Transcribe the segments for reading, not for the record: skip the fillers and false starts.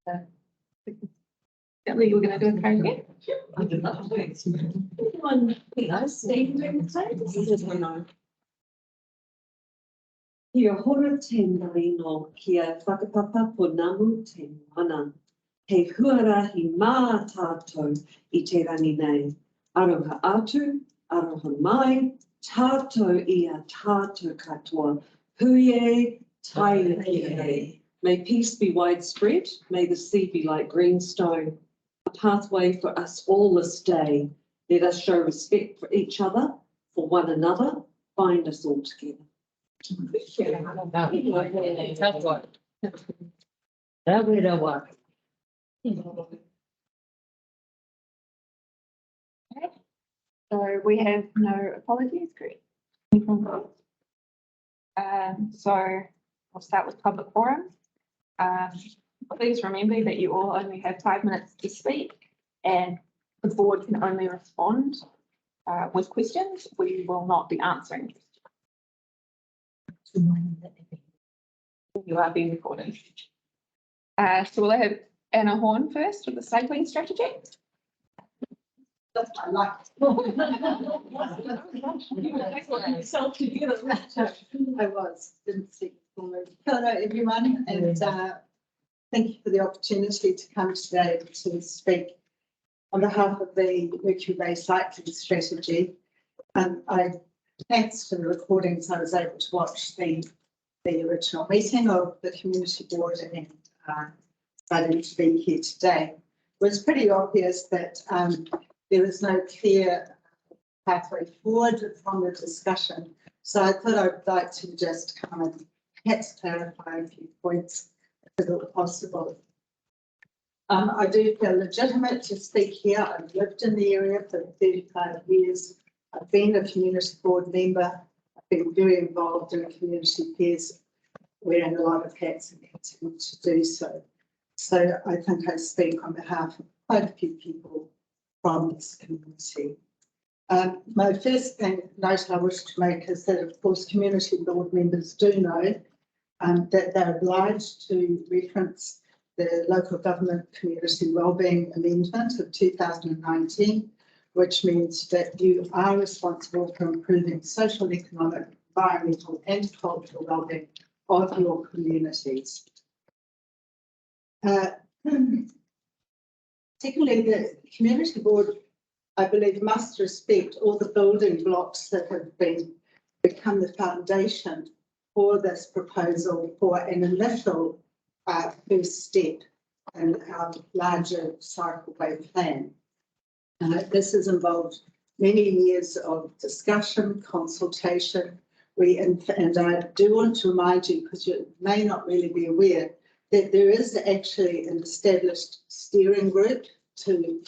That we were going to do a card again. I don't know. Anyone, Steve doing the same? Kia hora te marino, kia whakapapa po namu te mana. He huarahi mā tātou I te rangi nei. Aroha atu, aroha mai, tātou ia tātou katoa. Huie, taia. May peace be widespread. May the sea be like greenstone. A pathway for us all this day. Let us show respect for each other, for one another. Bind us all together. So we have no apologies, correct? So we'll start with public forum. Please remember that you all only have 5 minutes to speak and the board can only respond with questions. We will not be answering. You are being recorded. So we'll have Anna Horn first with the cycling strategy. That's my life. I was, didn't see. Hello, everyone, and thank you for the opportunity to come today to speak on behalf of the Mercury Bay cycling strategy. Thanks to the recordings, I was able to watch the original meeting of the community board and decided to be here today. It was pretty obvious that there was no clear pathway forward from the discussion. So I thought I'd like to just come and perhaps clarify a few points if at all possible. I do feel legitimate to speak here. I've lived in the area for 35 years. I've been a community board member. I've been very involved in community affairs, wearing a lot of hats and continue to do so. So I think I speak on behalf of quite a few people from this community. My first note I wish to make is that, of course, community board members do know that they're obliged to reference the Local Government Community Wellbeing Amendment of 2019, which means that you are responsible for improving social, economic, environmental and cultural wellbeing of your communities. Secondly, the community board, I believe, must respect all the building blocks that have become the foundation for this proposal for an initial first step in our larger cycleway plan. This has involved many years of discussion, consultation. And I do want to remind you, because you may not really be aware, that there is actually an established steering group to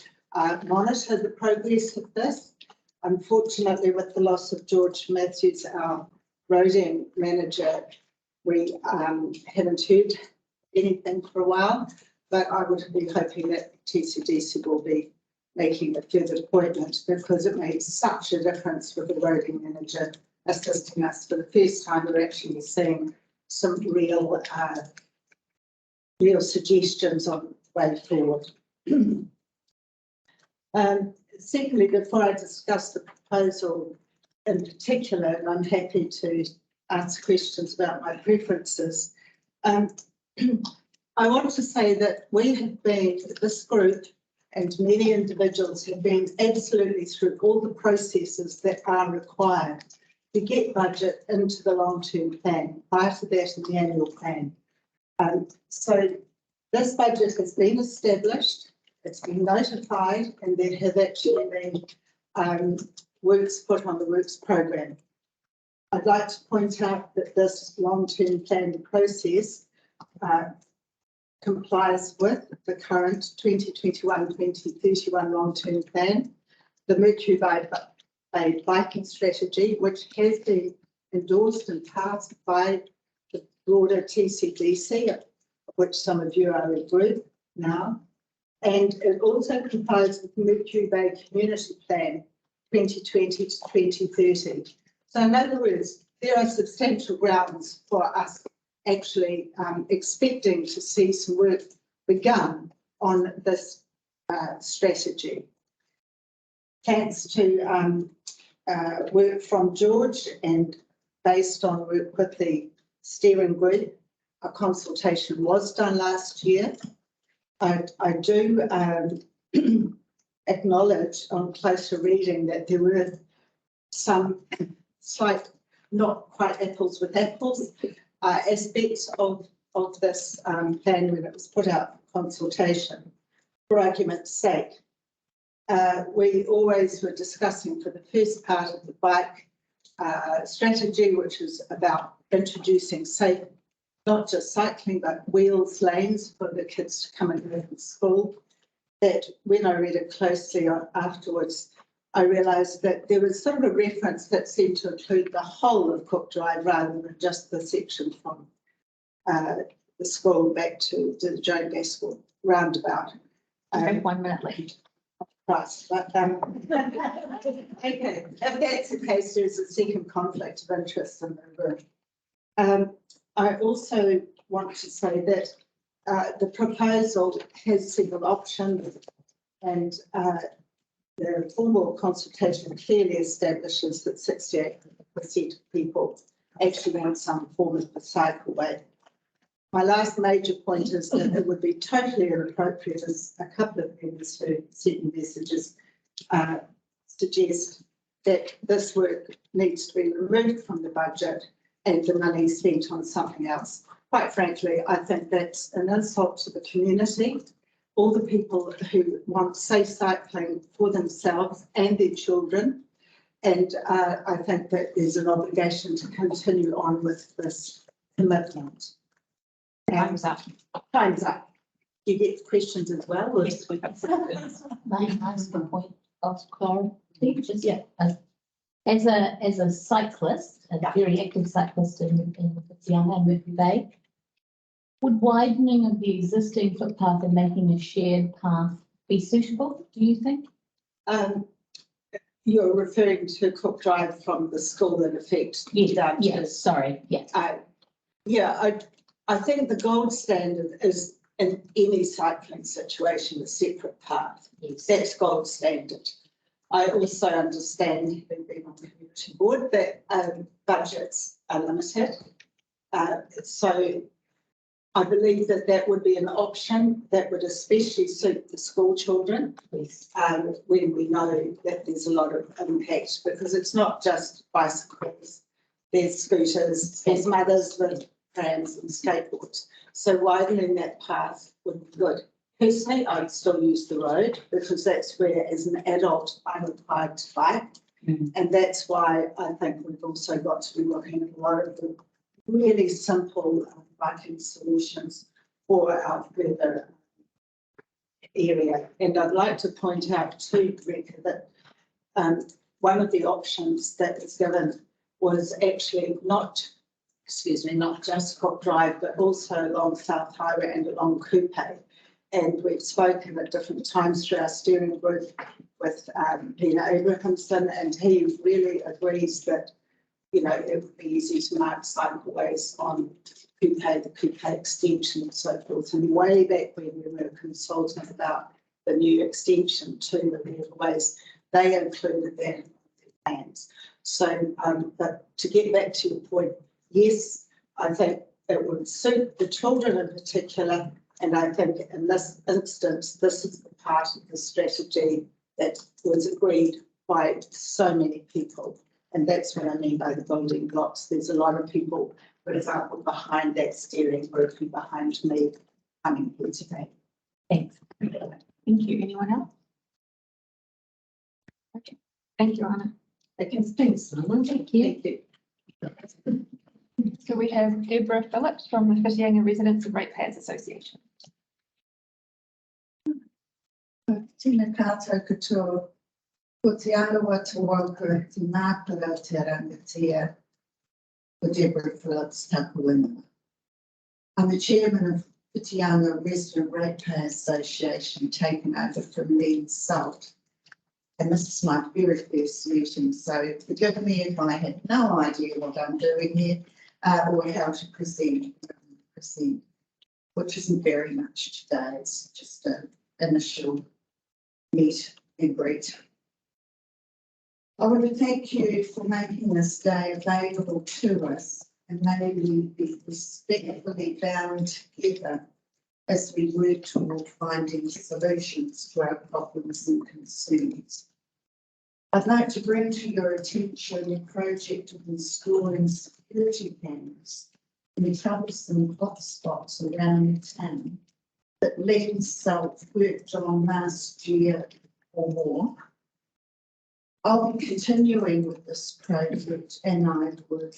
monitor the progress of this. Unfortunately, with the loss of George Matthews, our roading manager, we haven't heard anything for a while, but I would be hoping that TCDC will be making a further appointment, because it makes such a difference with the roading manager assisting us. For the first time, we're actually seeing some real suggestions on the way forward. Secondly, before I discuss the proposal in particular, and I'm happy to ask questions about my preferences, I want to say that we have been, this group and many individuals have been absolutely through all the processes that are required to get budget into the long-term plan, prior to that in the annual plan. So this budget has been established, it's been notified, and there have actually been works put on the works program. I'd like to point out that this long-term plan process complies with the current 2021-2031 long-term plan, the Mercury Bay biking strategy, which has been endorsed and passed by the broader TCDC, of which some of you are a group now. And it also complies with the Mercury Bay Community Plan 2020 to 2030. So in other words, there are substantial grounds for us actually expecting to see some work begun on this strategy. Thanks to work from George and based on work with the steering group, a consultation was done last year. I do acknowledge on closer reading that there were some slight, not quite apples with apples, aspects of this plan when it was put out for consultation. For argument's sake, we always were discussing for the first part of the bike strategy, which is about introducing safe, not just cycling, but wheels lanes for the kids to come and go from school. That when I read it closely afterwards, I realised that there was sort of a reference that seemed to include the whole of Cook Drive rather than just the section from the school back to the Joan Gaskell roundabout. Okay, 1 minute left. Right, but okay, if that's the case, there's a second conflict of interest in the room. I also want to say that the proposal has several options, and the formal consultation clearly establishes that 68% of people actually want some form of a cycleway. My last major point is that it would be totally inappropriate, as a couple of members who sent me messages suggest, that this work needs to be removed from the budget and the money spent on something else. Quite frankly, I think that's an insult to the community, all the people who want safe cycling for themselves and their children. And I think that there's an obligation to continue on with this commitment. Time's up. Time's up. You get questions as well? Or Yes, we have. May I ask a point of clarity? Just, as a cyclist, a very active cyclist in Young and Mercury Bay, would widening of the existing footpath and making a shared path be suitable, do you think? You're referring to Cook Drive from the school in effect? Yes, sorry, yes. I think the gold standard is in any cycling situation, a separate path. Yes. That's gold standard. I also understand, having been on the community board, that budgets are limited. So I believe that that would be an option that would especially suit the school children. Yes. When we know that there's a lot of impact, because it's not just bicycles, there's scooters, there's mothers with prams and skateboards. So widening that path would be good. Personally, I'd still use the road because that's where, as an adult, I'm required to bike. And that's why I think we've also got to be looking at a lot of the really simple biking solutions for our further area. And I'd like to point out too, Rebecca, that one of the options that was given was actually not just Cook Drive, but also along South Highway and along Coupe. And we've spoken at different times through our steering group with Peter Abrahamson, and he really agrees that, you know, it would be easy to mark cycleways on Coupe, the Coupe extension and so forth. And way back when we were consulting about the new extension to the waterways, they included that in their plans. So, but to get back to your point, yes, I think it would suit the children in particular. And I think in this instance, this is the part of the strategy that was agreed by so many people. And that's what I mean by the building blocks. There's a lot of people, for example, behind that steering group and behind me coming here today. Thanks. Thank you. Anyone else? Okay. Thank you, Anna. Okay, Thanks, Simon. Thank you. thank you. So we have Deborah Phillips from the Whitianga Residents and Ratepayers Association. Tina kātou katoa, ko te aroa te wauka te māpara te rangatia, ko Deborah Phillips Tapuinga. I'm the chairman of Whitianga Resident Ratepayers Association, taken over from Lee Salt. And this is my very first meeting, so forgive me if I had no idea what I'm doing here or how to present. which isn't very much today. It's just an initial meet and greet. I want to thank you for making this day available to us, and may we be respectfully bound together as we work toward finding solutions to our problems and concerns. I'd like to bring to your attention the project of installing security cameras in troublesome hotspots around the town that Len Self worked on last year or more. I'll be continuing with this project, and I would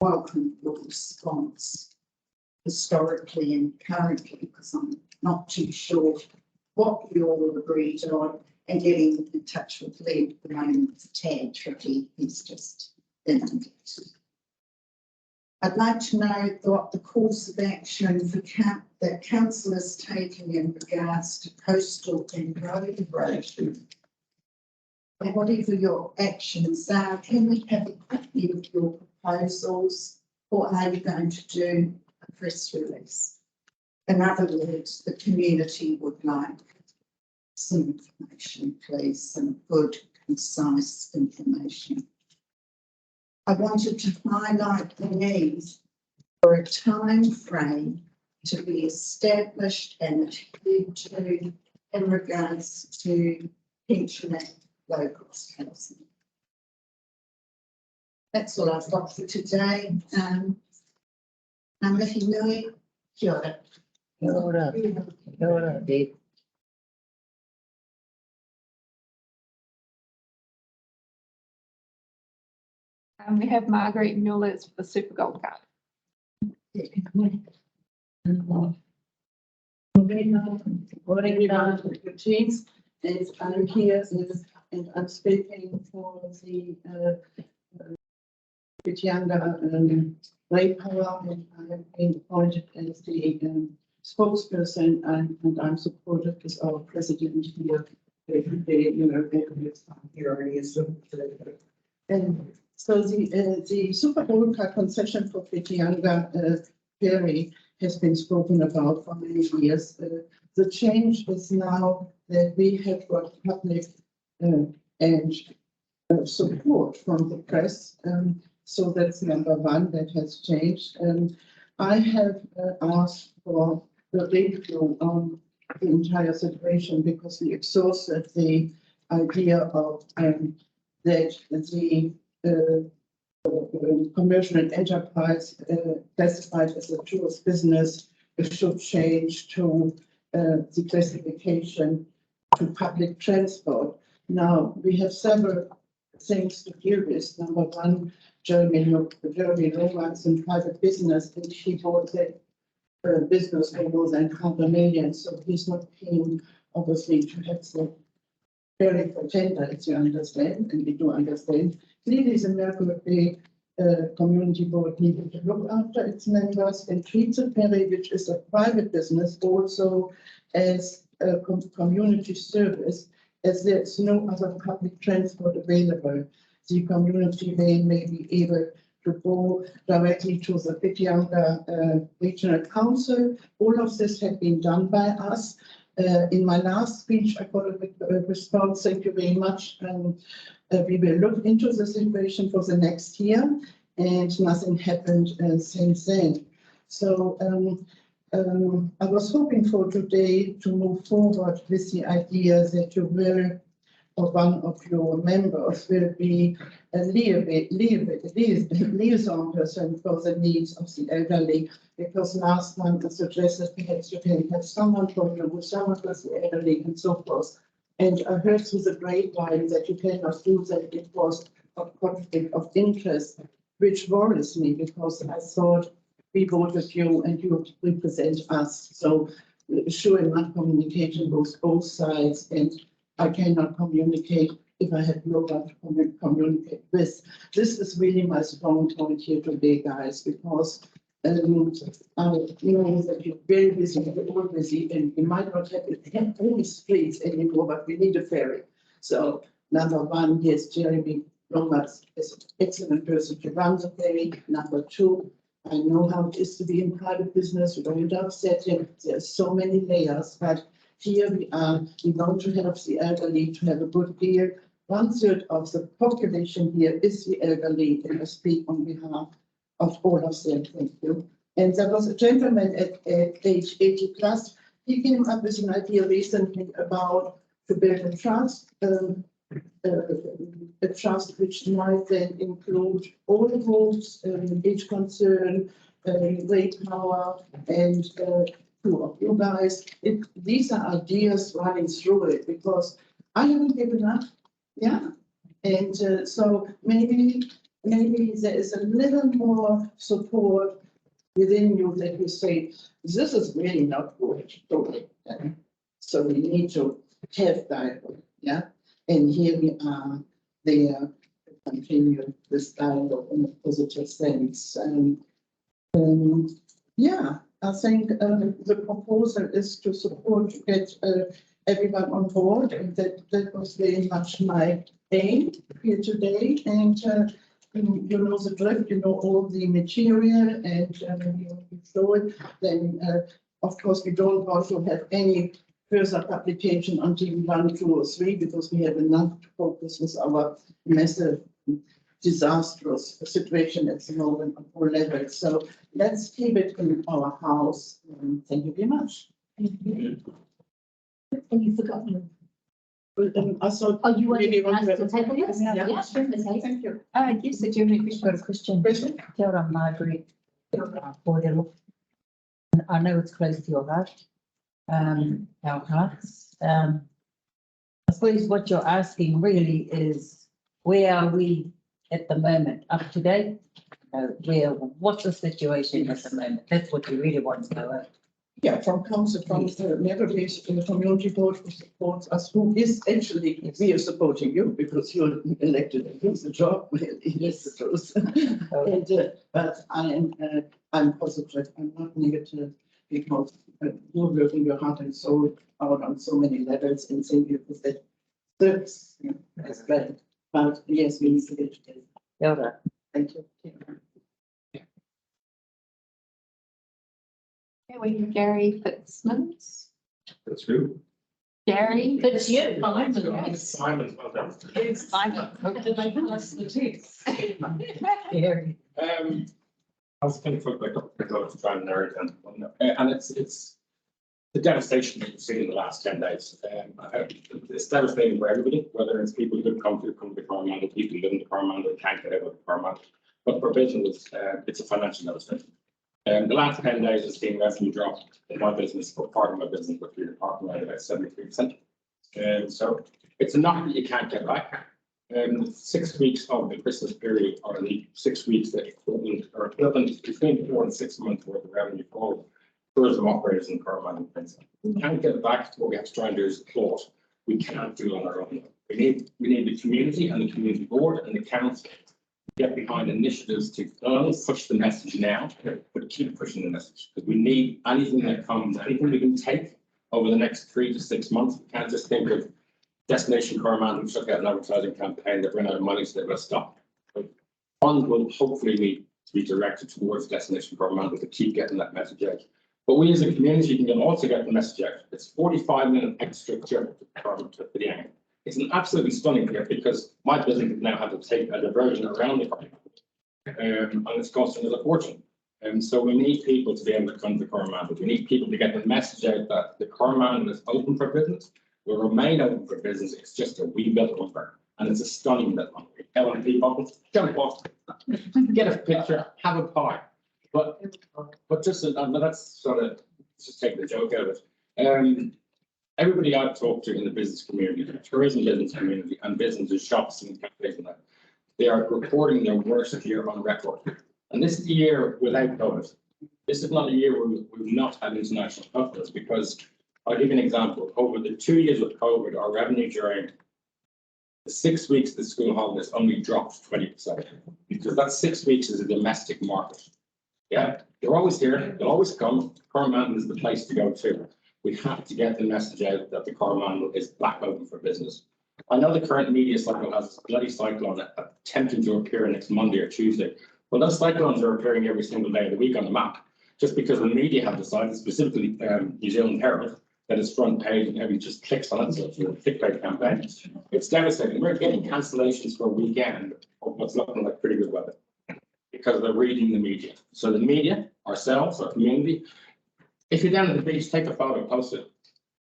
welcome your response historically and currently, because I'm not too sure what you all agreed on, and getting in touch with Len at the moment is a tad tricky. He's just inundated. I'd like to know what the course of action for that council is taking in regards to coastal and road erosion. And whatever your actions are, can we have a copy of your proposals, or are you going to do a press release? In other words, the community would like some information, please, some good, concise information. I wanted to highlight the need for a time frame to be established and adhered to in regards to pensioner locals housing. That's all I've got for today. Mihi nui, kia ora. Kia ora. Kia ora, Dave. We have Margaret Mullers for the Super Gold Cup. Morning, your teams, and I'm here and I'm speaking for the Whitianga Lay Power, and I have been appointed as the spokesperson, and I'm supported as our president here. Here already is. And so the Super Bowl Cup concession for Whitianga Ferry has been spoken about for many years. The change is now that we have got public and support from the press. So that's number one that has changed. I have asked for the review on the entire situation because we exhausted the idea of that the commercial enterprise classified as a tourist business should change to the classification to public transport. Now, we have several things to deal with. Number one, Jeremy Lomax in private business, and he bought that business for more than $500,000, so he's not keen, obviously, to have the very tender, as you understand, and we do understand. Clearly, the Mercury Bay Community Board needed to look after its members and treat the ferry, which is a private business, also as a community service, as there's no other public transport available. The community may be able to go directly to the Whitianga Regional Council. All of this had been done by us. In my last speech, I got a response. Thank you very much. We will look into the situation for the next year, and nothing happened since then. So I was hoping for today to move forward with the idea that you will, or one of your members will be a liaison person for the needs of the elderly, because last month I suggested perhaps you can have someone from you, someone with the elderly and so forth. And I heard through the grapevine that you cannot do that. It was a conflict of interest, which worries me, because I thought we voted you and you represent us. So sure enough, communication goes both sides, and I cannot communicate if I have no one to communicate with. This is really my strong point here today, guys, because I know that you're very busy, we're all busy, and we might not have any streets anymore, but we need a ferry. So number one, yes, Jeremy Lomax is an excellent person to run the ferry. Number two, I know how it is to be in private business, we don't upset you, there's so many layers, but here we are, we want to help the elderly to have a good deal. 1/3 of the population here is the elderly, and I speak on behalf of all of them, thank you. And there was a gentleman at age 80 plus, he came up with an idea recently about to build a trust, a trust which might then include all the groups, age concern, rate power, and two of you guys. These are ideas running through it because I haven't given up. Yeah, and so maybe there is a little more support within you that you say this is really not good. So we need to have dialogue. Yeah. And here we are there to continue this dialogue in a positive sense. Yeah, I think the proposal is to support, to get everyone on board. And that was very much my aim here today. And you know the drift, you know all the material, and you show it. Then, of course, we don't want to have any further publication until 1, 2, or 3, because we have enough to focus with our massive, disastrous situation at the moment on all levels. So let's keep it in our house. Thank you very much. And you've forgotten. I thought Oh, you want maybe to ask one the table this? Yeah. Yeah, sure, Ms. Hayes. Thank you. Yes, did you have any I've got a questions? question. Kia ora, Margaret. Kōrero. And I know it's close to your heart, our hearts. I suppose what you're asking really is, where are we at the moment? Up to date? What's the situation at the moment? That's what you really want to know. Yeah, from council, from the Mercury Bay Community Board who supports us, who is actually, we are supporting you because you're elected and here's the job, yes, the truth. And, but I'm positive, I'm not negative, because you're working your heart and soul out on so many levels, and thank you for that. That's great, but yes, we need to get together. Kia ora. Thank you. Okay, we have Gary Fitzsimmons. That's who? Gary. But it's you. Simon's well done. Simon. Gary. I was thinking for a couple of hours to try and narrow it down, and it's the devastation that you've seen in the last 10 days. It's devastating for everybody, whether it's people who come to Correspondence, people who live in the Correspondence, can't get out of the Correspondence. But for business, it's a financial devastation. The last 10 days has seen revenue drop in my business, for part of my business, but we're talking about 73%. So it's not that you can't get back. 6 weeks of the Christmas period are the 6 weeks that equivalent between 4 and 6 months worth of revenue for tourism operators in Correspondence and Princeton. We can't get it back. What we have to try and do is plot. We can't do it on our own. We need the community and the community board and the council to get behind initiatives to not only push the message now, but keep pushing the message. Because we need anything that comes, anything we can take over the next 3 to 6 months. We can't just think of Destination Correspondence, we took out an advertising campaign that ran out of money, so they will stop. Funds will hopefully need to be directed towards Destination Correspondence to keep getting that message out. But we as a community can also get the message out. It's 45-minute extra trip to the angle. It's an absolutely stunning trip because my business now had to take a diversion around the park. And it's costing us a fortune. And so we need people to be able to come to Correspondence. We need people to get the message out that the Correspondence is open for business. Will remain open for business. It's just a wee bit longer, and it's a stunning bit longer. L&P bubbles, jump off, get a picture, have a pie. But just that's sort of just taking the joke out of it. Everybody I've talked to in the business community, the tourism business community, and businesses, shops, and cafes, and that, they are reporting their worst year on record. And this is the year without COVID. This is not a year where we've not had international customers, because I'll give you an example. Over the 2 years of COVID, our revenue during the 6 weeks of the school holidays only dropped 20%, because that 6 weeks is a domestic market. Yeah, they're always here, they'll always come. Correspondence is the place to go to. We have to get the message out that the Correspondence is back open for business. I know the current media cycle has a bloody cyclone attempting to appear next Monday or Tuesday, Well, those cyclones are appearing every single day of the week on the map, just because the media have decided, specifically New Zealand Herald, that it's front page and everybody just clicks on it, so it's a clickbait campaign. It's devastating. We're getting cancellations for a weekend of what's looking like pretty good weather because they're reading the media. So the media, ourselves, our community, if you're down at the beach, take a photo, post it,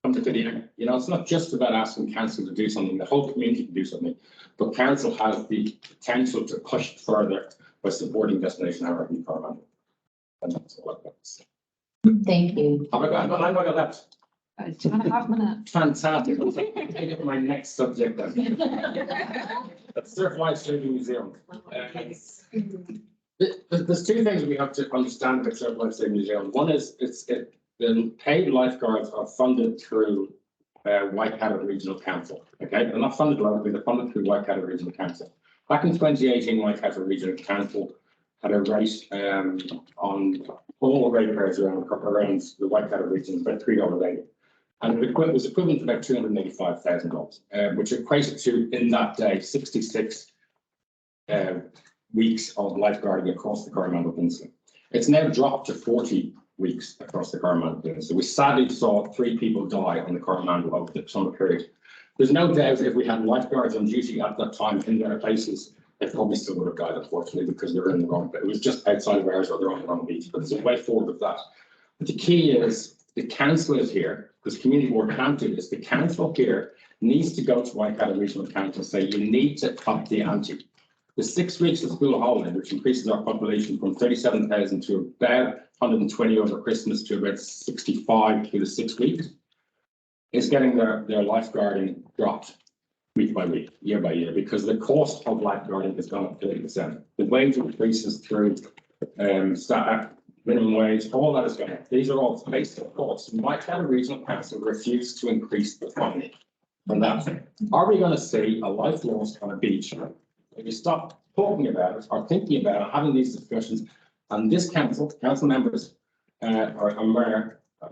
come to video. You know, it's not just about asking council to do something. The whole community can do something, but council has the potential to push it further by supporting Destination Harbour and Correspondence. And that's all I've got to say. Thank you. Have I got, how long have I got left? 2.5 minutes. Fantastic. I'll take it to my next subject then. That's Surf Life Saving Museum. There's two things we have to understand about Surf Life Saving Museum. One is the paid lifeguards are funded through Waikato Regional Council. Okay, they're not funded locally, they're funded through Waikato Regional Council. Back in 2018, Waikato Regional Council had a rate on all ratepayers around the Waikato region, about $3.80. And it was equivalent to about $285,000, which equated to, in that day, 66 weeks of lifeguarding across the Coromandel Peninsula. It's now dropped to 40 weeks across the Coromandel Peninsula. We sadly saw 3 people die on the Coromandel over the summer period. There's no doubt if we had lifeguards on duty at that time in their places, they probably still would have died, unfortunately, because they were in the wrong, but it was just outside of ours or they're on the wrong beach. But there's a way forward with that. But the key is the council is here, because community board can't do this. The council here needs to go to Waikato Regional Council and say, you need to up the ante. The 6 weeks of school holiday, which increases our population from 37,000 to about 120 over Christmas to about 65 through the 6 weeks, is getting their lifeguarding dropped week by week, year by year, because the cost of lifeguarding has gone up 30%. The wage increases through staff minimum wage, all that is going up. These are all basic costs. Waikato Regional Council refused to increase the funding for that. Are we going to see a life lost on a beach if you stop talking about it or thinking about it, having these discussions, and this council members or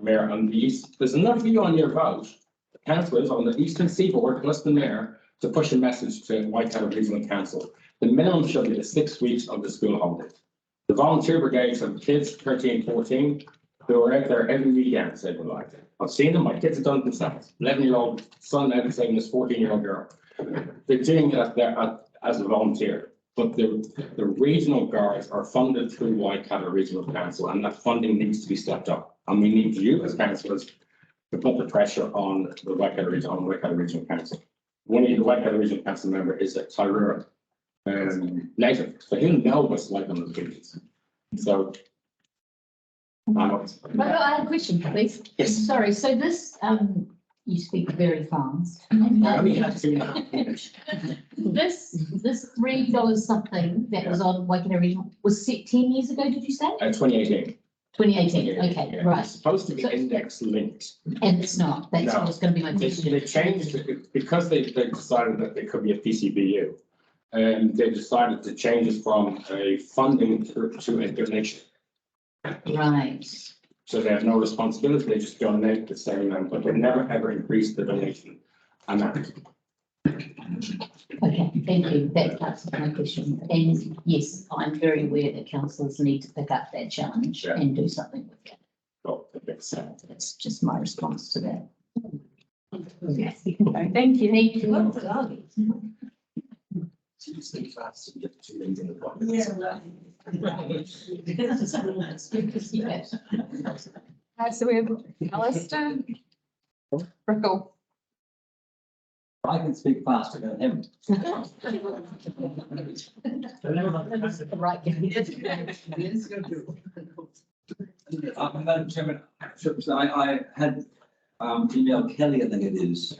mayor and the east, there's enough of you on your vote, the councillors on the eastern seaboard plus the mayor, to push a message to Waikato Regional Council. The minimum should be the 6 weeks of the school holiday. The volunteer brigades have kids 13, 14 who are out there every weekend saving lives. I've seen them, my kids have done it themselves. 11-year-old son now is saving this 14-year-old girl. They're doing it as a volunteer, but the regional guards are funded through Waikato Regional Council, and that funding needs to be stepped up. And we need you as councillors to put the pressure on the Waikato Regional Council. One of the Waikato Regional Council member is a Tairua native, so he'll know what's like on the beaches. So. I had a question, please. Yes. Sorry, so this, you speak very fast. I only have 2.5 minutes. This $3 something that was on Waikato Regional was set 10 years ago, did you say? 2018. 2018, okay, Yeah, right. It's supposed to be So- index linked. And it's not, that's No. what's going to be my They question. changed it because they decided that they could be a PCBU. And they decided to change it from a funding to a donation. Right, So they have no responsibility, they just donate the same amount, but they never ever increase the donation amount. okay, thank you, that answers my question. And yes, I'm very aware that councillors need to pick up that challenge Yeah. and do something with it. Well, that makes sense. So that's just my response to that. Yes, you can go. Thank you. Thank you. Speak fast and get 2 minutes in the box. So we have Alistair. Rickle. I can speak faster than him. Right. Madam Chairman, I had emailed Kelly, I think it is,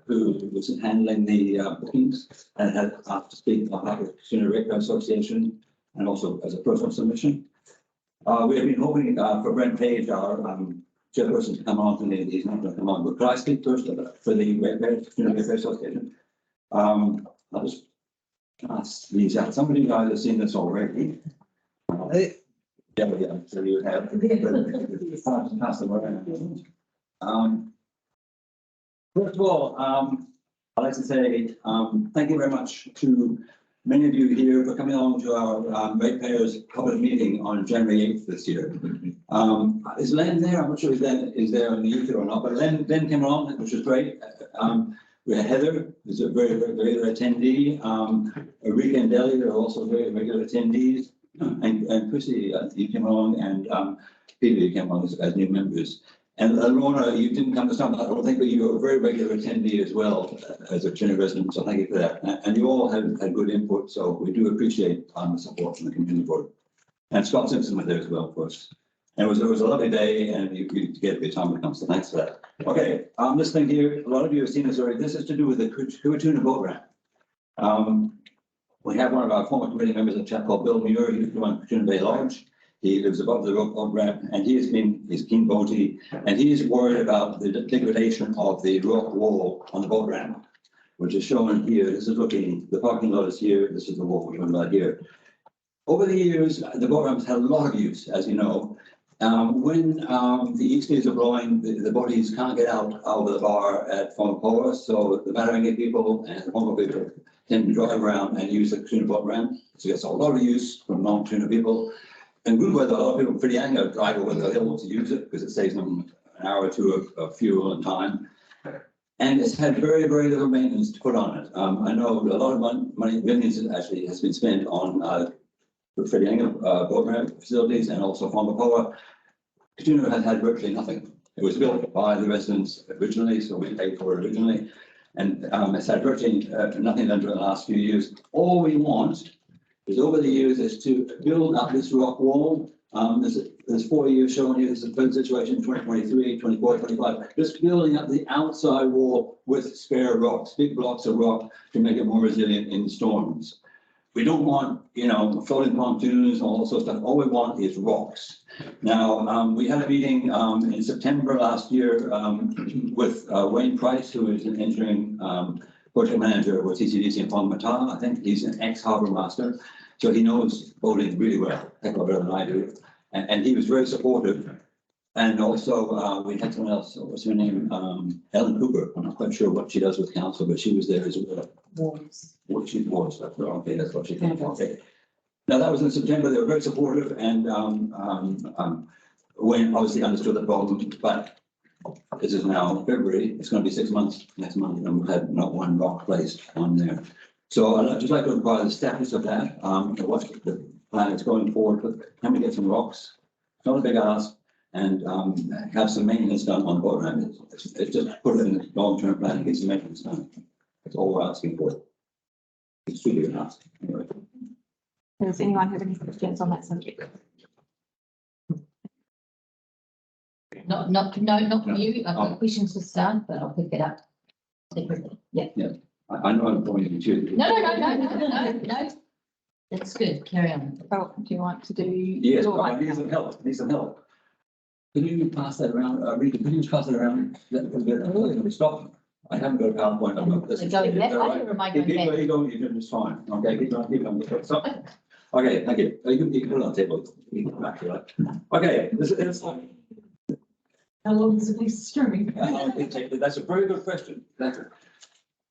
who was handling the bookings and had asked to speak on behalf of the Consumer Rec Association and also as a personal submission. We have been hoping for Brent Page, our chairperson, to come on, and he's not going to come on, but could I speak first for the Consumer Rec Association? I'll just ask these out. Some of you guys have seen this already. Yeah, so you have. Pass them around. First of all, I'd like to say thank you very much to many of you here for coming along to our ratepayers public meeting on January 8th this year. Is Len there? I'm not sure if Len is there in the ether or not, but Len came along, which was great. We had Heather, who's a very regular attendee. Rika and Deli are also very regular attendees. And Chrissy, you came along, and Peter, you came along as new members. And Lorna, you didn't come to some, I don't think, but you were a very regular attendee as well as a Chinner resident, so thank you for that. And you all had good input, so we do appreciate the support from the community board. And Scott Simpson was there as well, of course. And it was a lovely day, and you get a bit of time to come, so thanks for that. Okay, this thing here, a lot of you have seen this already. This is to do with the Kuatuna boat ramp. We have one of our former committee members, a chap called Bill Muir. He used to run Kuatuna Bay Lodge. He lives above the boat ramp, and he's keen boaty, and he's worried about the degradation of the rock wall on the boat ramp, which is shown here. This is looking, the parking lot is here. This is the wall we're talking about here. Over the years, the boat ramp has had a lot of use, as you know. When the easterlies are blowing, the boaties can't get out of the bar at Whampoa, so the Matarangi people and the Whampoa people tend to drive around and use the Kuatuna boat ramp. So it's a lot of use from non-Kuatuna people. And good weather, a lot of people pretty angry drive over the hill to use it because it saves them an hour or two of fuel and time. And it's had very little maintenance to put on it. I know a lot of money, millions actually, has been spent on Whitianga boat ramp facilities and also Whampoa. Kuatuna has had virtually nothing. It was built by the residents originally, so we paid for it originally. And it's had virtually nothing done for the last few years. All we want is over the years is to build up this rock wall. There's 4 years shown here. This is a build situation, 2023, 24, 25. Just building up the outside wall with spare rocks, big blocks of rock to make it more resilient in storms. We don't want, floating pontoons and all that sort of stuff. All we want is rocks. Now, we had a meeting in September last year with Wayne Price, who is an engineering project manager with TCDC in Whangamata. I think he's an ex-harbour master, so he knows boating really well, heck of a better than I do. And he was very supportive. And also, we had someone else, what's her name? Ellen Cooper. I'm not quite sure what she does with council, but she was there as well. What she was, okay, that's what she did. Okay. Now, that was in September. They were very supportive, and Wayne obviously understood the problem, but this is now February. It's going to be 6 months next month, and we've had not one rock placed on there. So I'd just like to inquire the status of that. What's the plan is going forward? Can we get some rocks? It's not a big ask, and have some maintenance done on the boat ramp. It's just put it in the long-term plan and get some maintenance done. That's all we're asking for. It's really an ask. Anyway. Does anyone have any questions on that subject? Not for you. I've got questions for staff, but I'll pick it up separately. Yeah. I know I'm pointing to you. No. That's good. Carry on. Oh, do you want to do? Yes, your but I one? need some help. Can you pass that around? Rita, can you just pass it around? Stop. I haven't got a PowerPoint. I've got this. Are going that way or am I going back? Keep going, you're doing just fine. Okay, keep on. Stop. Okay, thank you. You can put it on the table. You can come back to that. Okay, this is. How long is the piece of string? That's a very good question. Thank you.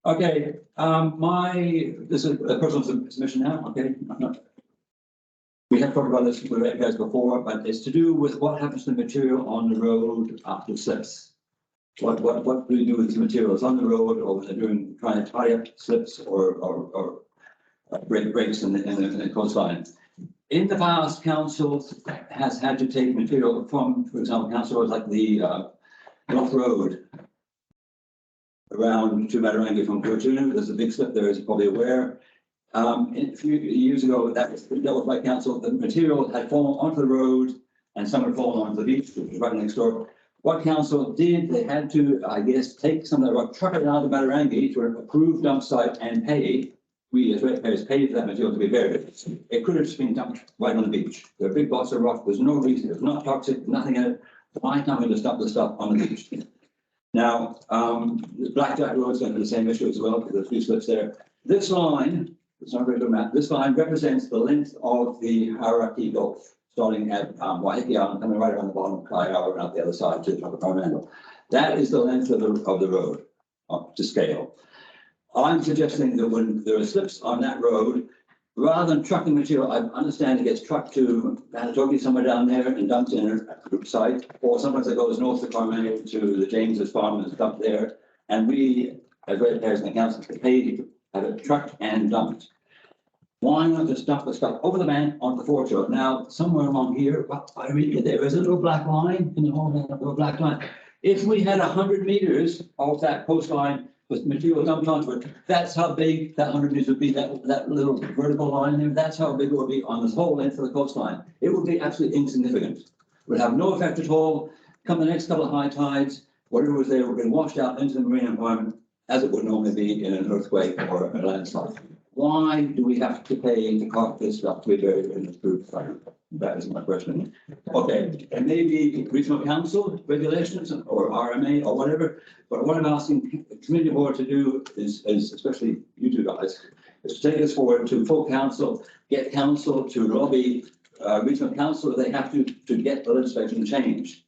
Okay, this is a personal submission now, okay? We have talked about this with you guys before, but it's to do with what happens to the material on the road after slips. What do we do with the materials on the road, or when they're trying to tie up slips or breaks in the coastline? In the past, council has had to take material from, for example, council roads like the North Road around to Matarangi from Kuatuna. There's a big slip there, as you're probably aware. A few years ago, that was dealt with by council. The material had fallen onto the road and some had fallen onto the beach, which was right next door. What council did, they had to, I guess, take some of the rock, truck it down to Matarangi to an approved dump site and pay. We as ratepayers paid for that material to be buried. It could have just been dumped right on the beach. There are big blocks of rock. There's no reason. It's not toxic, nothing in it. Why can't we just dump the stuff on the beach? Now, the Blackjack Road is going to be the same issue as well, because there's a few slips there. This line, it's not very good map, this line represents the length of the Hauraki Gulf, starting at Waiheke Island, coming right around the bottom of Kaiara and out the other side to the top of Coromandel. That is the length of the road to scale. I'm suggesting that when there are slips on that road, rather than trucking material, I understand it gets trucked to Manitoba somewhere down there and dumped in a group site, or sometimes it goes north of Carmel to the James's farm and is dumped there. And we, as ratepayers and the council, pay to have it trucked and dumped. Why not just dump the stuff over the man onto the foreshore? Now, somewhere along here, I read there is a little black line in the whole, little black line. If we had 100 meters of that coastline with material dumped onto it, that's how big that 100 meters would be, that little vertical line there, that's how big it would be on this whole length of the coastline. It would be absolutely insignificant. Would have no effect at all. Come the next couple of high tides, whatever was there would be washed out into the marine environment as it would normally be in an earthquake or a landslide. Why do we have to pay to cart this stuff to be buried in a group site? That is my question. Okay, and maybe regional council regulations or RMA or whatever, but what I'm asking the community board to do is especially you two guys, is to take this forward to full council, get council to lobby regional council. They have to get the legislation changed.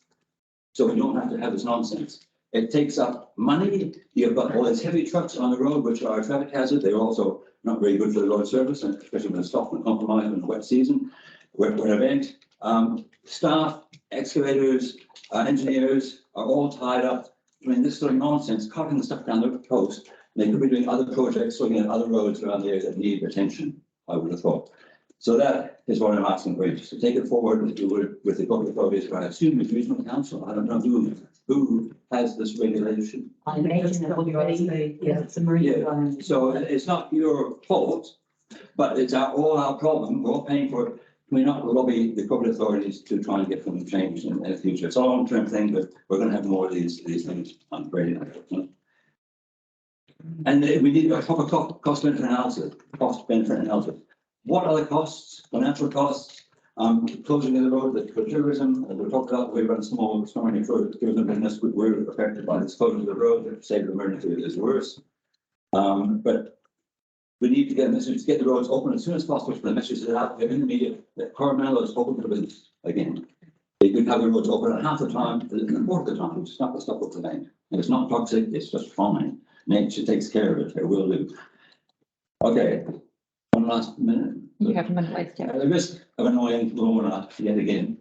So we don't have to have this nonsense. It takes up money. You've got all these heavy trucks on the road, which are a traffic hazard. They're also not very good for the road service, and especially when it's stopped and compromised in the wet season, wet event. Staff, excavators, engineers are all tied up. I mean, this sort of nonsense, carting the stuff down the coast. They could be doing other projects, looking at other roads around the area that need attention, I would have thought. So that is what I'm asking for you, just to take it forward, if you would, with the public authorities, but I assume it's regional council. I don't know who has this regulation. I imagine it would be, yeah, it's a marine. Yeah, so it's not your fault, but it's all our problem. We're all paying for it. Can we not lobby the public authorities to try and get something changed in the future? It's a long-term thing, but we're going to have more of these things. I'm very unfortunate. And we need a proper cost-benefit analysis. Cost-benefit analysis. What are the costs? Financial costs. Closing of the road for tourism. As we talked about, we run a small tourism business. We're affected by this closing of the road. The state of emergency is worse. But we need to get a message, get the roads open as soon as possible. For the message is out there in the media that Carmel is open for business again. They could have the roads open at half the time, a quarter of the time, just not the stuff up the bank. And it's not toxic, it's just fine. Nature takes care of it, it will do. Okay, one last minute. You have a minute left, At yeah. the risk of annoying Lorna yet again,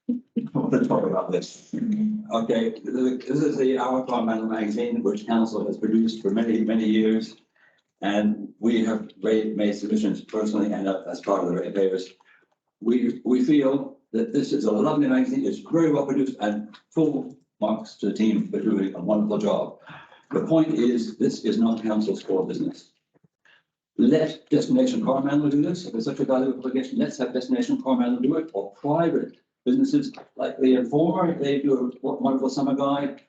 I want to talk about this. Okay, this is the Our Carmel magazine, which council has produced for many, many years. And we have made submissions personally and as part of the ratepayers. We feel that this is a lovely magazine. It's very well produced and full marks to the team for doing a wonderful job. The point is, this is not council's core business. Let Destination Carmel do this. If it's such a valuable publication, let's have Destination Carmel do it, or private businesses like the Informer. They do a wonderful summer guide.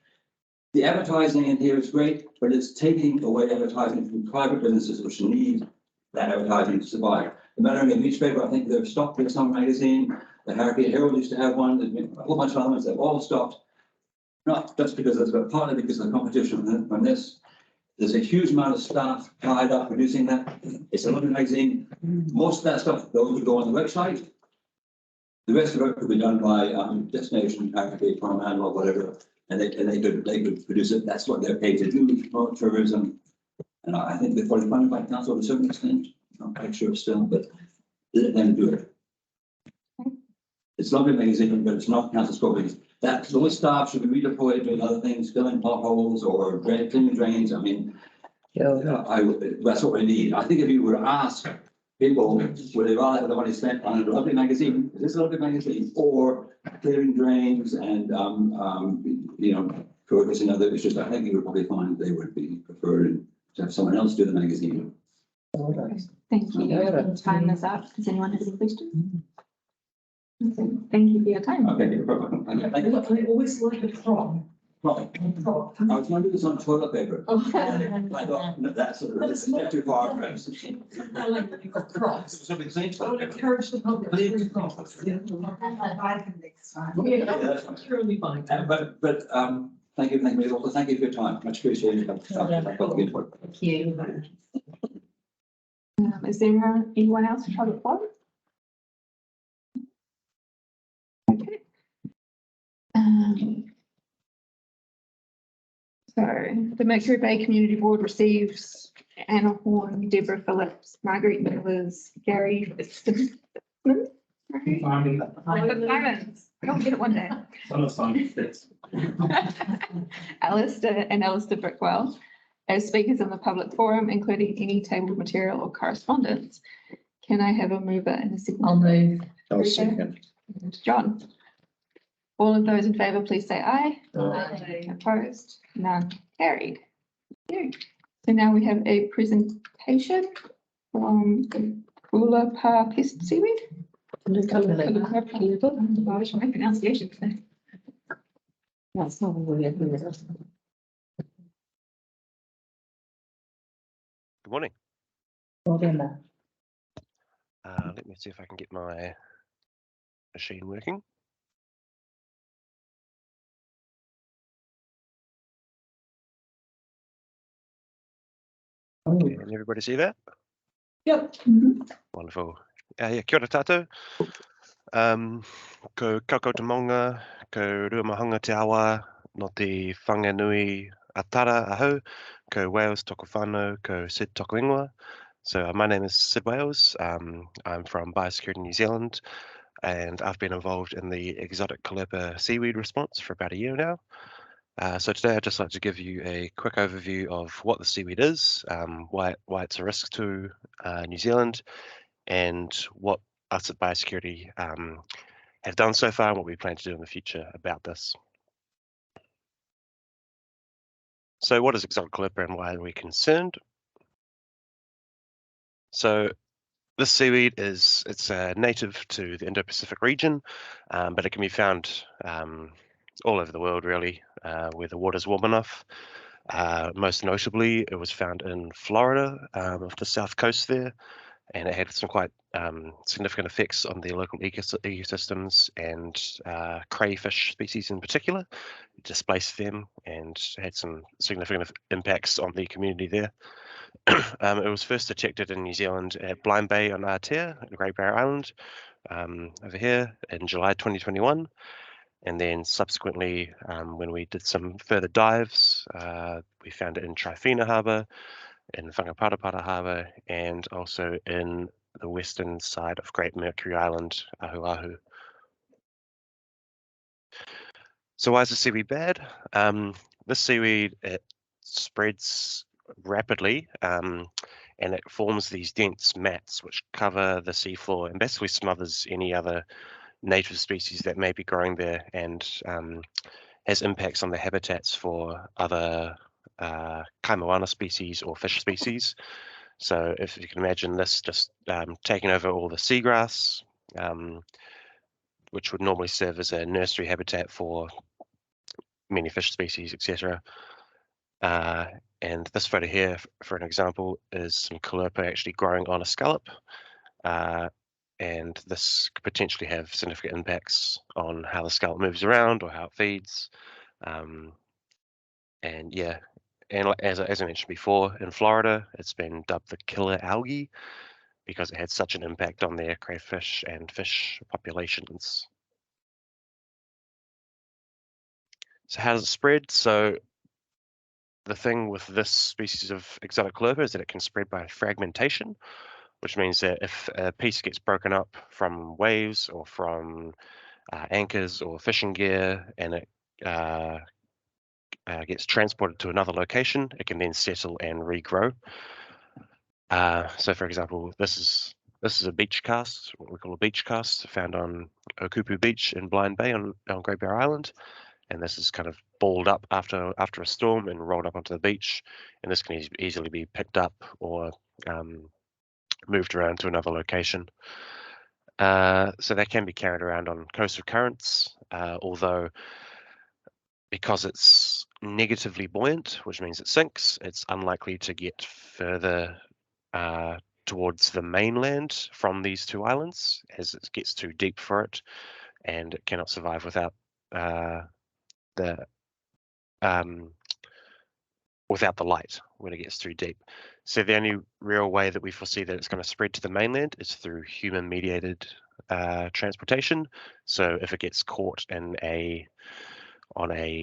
The advertising in here is great, but it's taking away advertising from private businesses which need that advertising to survive. The Mercury Beach paper, I think they've stopped their summer magazine. The Harrogate Herald used to have one. There's been a whole bunch of other ones. They've all stopped. Not just because it's but partly because of the competition from this. There's a huge amount of staff tied up producing that. It's a lovely magazine. Most of that stuff would go on the website. The rest of it could be done by Destination, Harrogate, Carmel, or whatever. And they could produce it. That's what they're paid to do, promote tourism. And I think they're probably funded by council to a certain extent. I'm not quite sure still, but let them do it. It's lovely magazine, but it's not council's core business. That those staff should be redeployed doing other things, filling potholes or cleaning drains. I mean, that's what we need. I think if you were to ask people, would they rather have the money spent on a lovely magazine? Is this a lovely magazine, or clearing drains and progressing other issues? I think you would probably find they would be preferred to have someone else do the magazine. Thank you. Time is up. Does anyone have any questions? Okay, thank you for your time. Okay, no problem. Thank you. I always like a prop. Right. I was going to do this on toilet paper. I thought, no, that's too far. Perhaps. I like that you've got props. Something same I would encourage the public to do props. Yeah. I can next time. Yeah, that's fine. Surely fine. But thank you, also thank you for your time. Much appreciated. Thank you. Is there anyone else to try to follow? Okay. So the Mercury Bay Community Board receives Anna Horn, Deborah Phillips, Margaret Millers, Gary Fitzsimmons. Simons. I'll get it one day. Alistair Brickwell as speakers in the public forum, including any tabled material or correspondence. Can I have a mover and a second? I'll move. I'll second. John. All of those in favour, please say aye. Aye. Opposed? None. Carried. Thank you. So now we have a presentation from the Kula Pa Pest Seaweed. I wish my pronunciation today. That's not really Good morning. well done there. Let me see if I can get my machine working. Can everybody see that? Yep. Wonderful. Yeah, kia ora tātou. Ko Kaukoutamonga, ko Ruamahanga Te Awa, no te whanganui atara ahau, ko Wales toko whānau, ko Sid toko ingoa. So my name is Sid Wales. I'm from Biosecurity New Zealand, and I've been involved in the exotic caliper seaweed response for about a year now. So today I'd just like to give you a quick overview of what the seaweed is, why it's a risk to New Zealand, and what us at Biosecurity have done so far and what we plan to do in the future about this. So what is exotic caliper and why are we concerned? So this seaweed it's native to the Indo-Pacific region, but it can be found all over the world really, where the water's warm enough. Most notably, it was found in Florida, off the south coast there, and it had some quite significant effects on the local ecosystems and crayfish species in particular. It displaced them and had some significant impacts on the community there. It was first detected in New Zealand at Blind Bay on Aotea, in Great Barrier Island, over here in July 2021. And then subsequently, when we did some further dives, we found it in Trifina Harbour, in Whangaparapara Harbour, and also in the western side of Great Mercury Island, Ahuahu. So why is the seaweed bad? This seaweed, it spreads rapidly, and it forms these dense mats which cover the seafloor and basically smothers any other native species that may be growing there, and has impacts on the habitats for other kaimoana species or fish species. So if you can imagine this just taking over all the seagrass, which would normally serve as a nursery habitat for many fish species, etc. And this photo here, for an example, is some caliper actually growing on a scallop. And this could potentially have significant impacts on how the scallop moves around or how it feeds. And yeah, and as I mentioned before, in Florida, it's been dubbed the killer algae because it had such an impact on their crayfish and fish populations. So how does it spread? So the thing with this species of exotic caliper is that it can spread by fragmentation, which means that if a piece gets broken up from waves or from anchors or fishing gear and it gets transported to another location, it can then settle and regrow. So for example, this is a beach cast, what we call a beach cast, found on Okupu Beach in Blind Bay on Great Barrier Island. And this is kind of balled up after a storm and rolled up onto the beach. And this can easily be picked up or moved around to another location. So they can be carried around on coastal currents, although because it's negatively buoyant, which means it sinks, it's unlikely to get further towards the mainland from these two islands, as it gets too deep for it, and it cannot survive without the light when it gets too deep. So the only real way that we foresee that it's going to spread to the mainland is through human-mediated transportation. So if it gets caught on a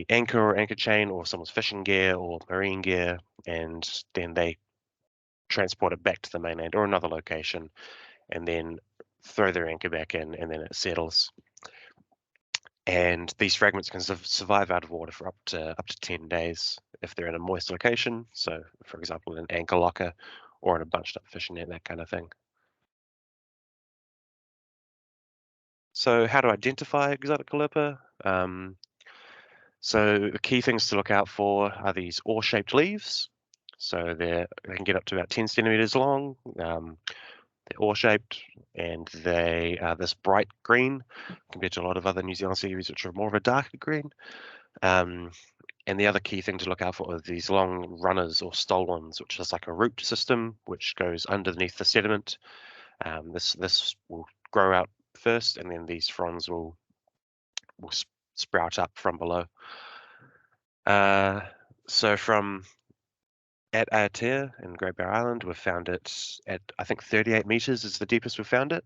anchor or anchor chain or someone's fishing gear or marine gear, and then they transport it back to the mainland or another location, and then throw their anchor back in, and then it settles. And these fragments can survive out of water for up to 10 days if they're in a moist location. So, for example, in an anchor locker or in a bunched up fishing net, that kind of thing. So, how to identify exotic caulerpa? So the key things to look out for are these oar-shaped leaves. So they can get up to about 10 centimeters long. They're oar-shaped, and they are this bright green compared to a lot of other New Zealand seaweeds, which are more of a darker green. And the other key thing to look out for are these long runners or stolons, which is like a root system which goes underneath the sediment. This will grow out first, and then these fronds will sprout up from below. So from at Aotea in Great Bear Island, we've found it at, I think, 38 meters is the deepest we've found it.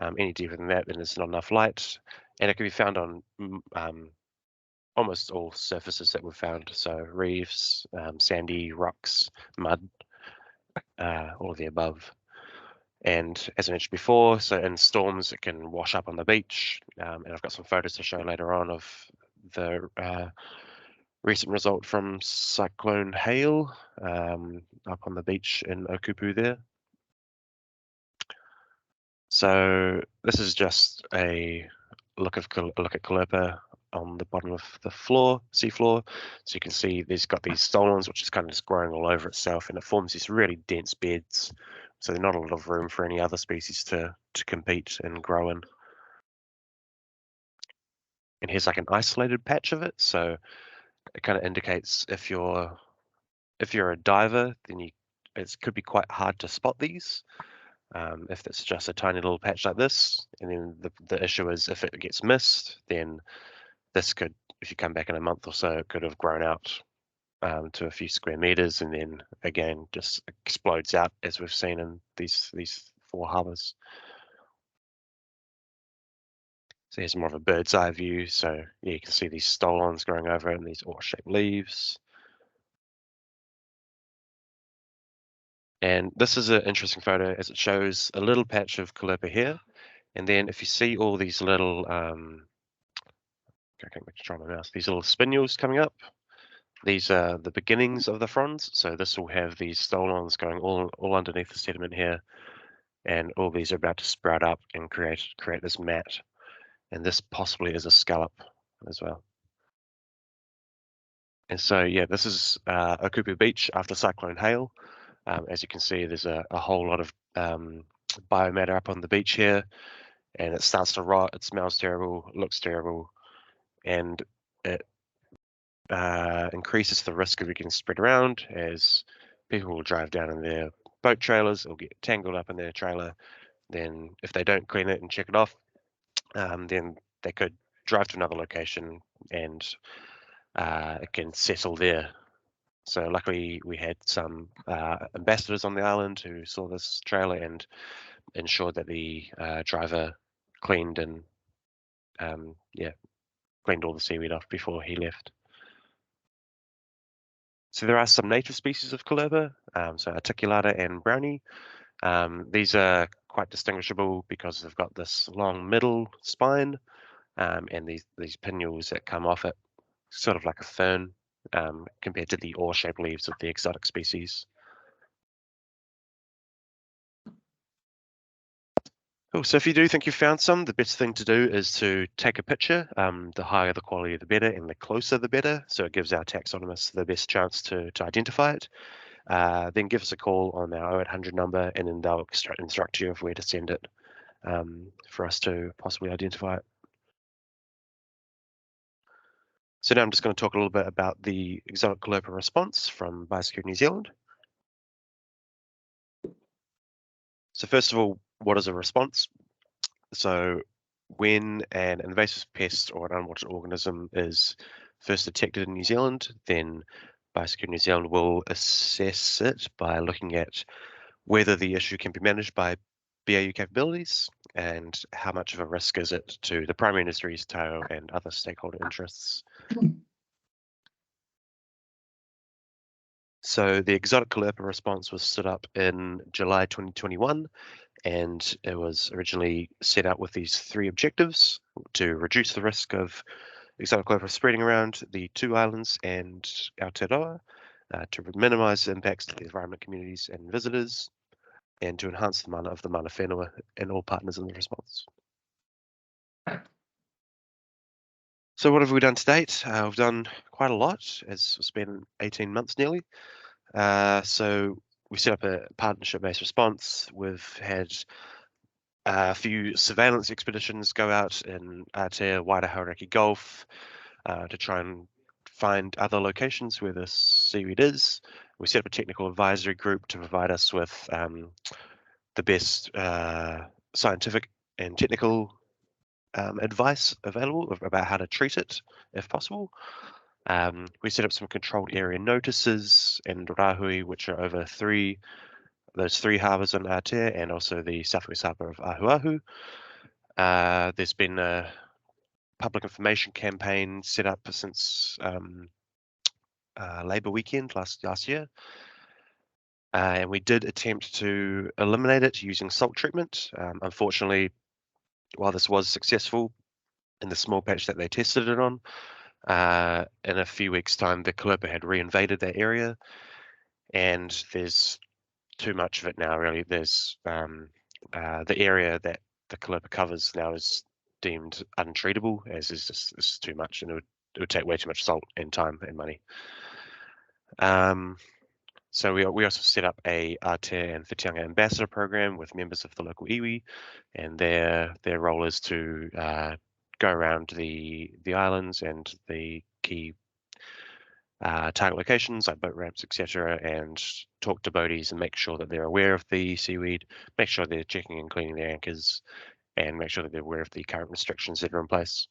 Any deeper than that, then there's not enough light. And it can be found on almost all surfaces that we've found. So reefs, sandy rocks, mud, all of the above. And as I mentioned before, so in storms, it can wash up on the beach. And I've got some photos to show later on of the recent result from Cyclone Hail up on the beach in Okupu there. So this is just a look at caulerpa on the bottom of the seafloor. So you can see there's got these stolons, which is kind of just growing all over itself, and it forms these really dense beds. So there's not a lot of room for any other species to compete and grow in. And here's like an isolated patch of it. So it kind of indicates if you're a diver, then it could be quite hard to spot these. If it's just a tiny little patch like this, and then the issue is if it gets missed, then this could, if you come back in a month or so, it could have grown out to a few square meters, and then again just explodes out, as we've seen in these 4 harbours. So here's more of a bird's eye view. So yeah, you can see these stolons growing over it and these oar-shaped leaves. And this is an interesting photo as it shows a little patch of caulerpa here. And then if you see all these little, I can't try my mouse, these little spinnules coming up, these are the beginnings of the fronds. So this will have these stolons going all underneath the sediment here. And all these are about to sprout up and create this mat. And this possibly is a scallop as well. And so, yeah, this is Okupu Beach after Cyclone Hail. As you can see, there's a whole lot of biomatter up on the beach here, and it starts to rot. It smells terrible, looks terrible, and it increases the risk of it getting spread around as people will drive down in their boat trailers or get tangled up in their trailer. Then if they don't clean it and check it off, then they could drive to another location and it can settle there. So luckily we had some ambassadors on the island who saw this trailer and ensured that the driver cleaned and cleaned all the seaweed off before he left. So there are some native species of caulerpa, so articulata and brownie. These are quite distinguishable because they've got this long middle spine and these pinnules that come off it, sort of like a fern, compared to the oar-shaped leaves of the exotic species. Cool. So if you do think you've found some, the best thing to do is to take a picture. The higher the quality, the better, and the closer, the better. So it gives our taxonomists the best chance to identify it. Then give us a call on our 0800 number, and then they'll instruct you of where to send it for us to possibly identify it. So now I'm just going to talk a little bit about the exotic caulerpa response from Biosecurity New Zealand. So first of all, what is a response? So when an invasive pest or an unwanted organism is first detected in New Zealand, then Biosecurity New Zealand will assess it by looking at whether the issue can be managed by BAU capabilities and how much of a risk is it to the primary industries, TAO, and other stakeholder interests. So the exotic calliope response was stood up in July 2021, and it was originally set out with these 3 objectives: to reduce the risk of exotic calliope spreading around the 2 islands and Aotearoa, to minimise the impacts to the environment, communities and visitors, and to enhance the mana of the mana whenua and all partners in the response. So what have we done to date? We've done quite a lot, as it's been 18 months nearly. So we set up a partnership-based response. We've had a few surveillance expeditions go out in Aotea, Waidahauraki Gulf, to try and find other locations where this seaweed is. We set up a technical advisory group to provide us with the best scientific and technical advice available about how to treat it, if possible. We set up some controlled area notices and rahui, which are over those three harbours on Aotea and also the southwest harbour of Ahuahu. There's been a public information campaign set up since Labour weekend last year. And we did attempt to eliminate it using salt treatment. Unfortunately, while this was successful in the small patch that they tested it on, in a few weeks' time, the calliope had reinvaded that area, and there's too much of it now, really. There's the area that the calliope covers now is deemed untreatable, as is just too much, and it would take way too much salt and time and money. So we also set up a Aotea and Whitianga ambassador program with members of the local iwi, and their role is to go around the islands and the key target locations like boat ramps, etc., and talk to boaties and make sure that they're aware of the seaweed, make sure they're checking and cleaning their anchors, and make sure that they're aware of the current restrictions that are in place.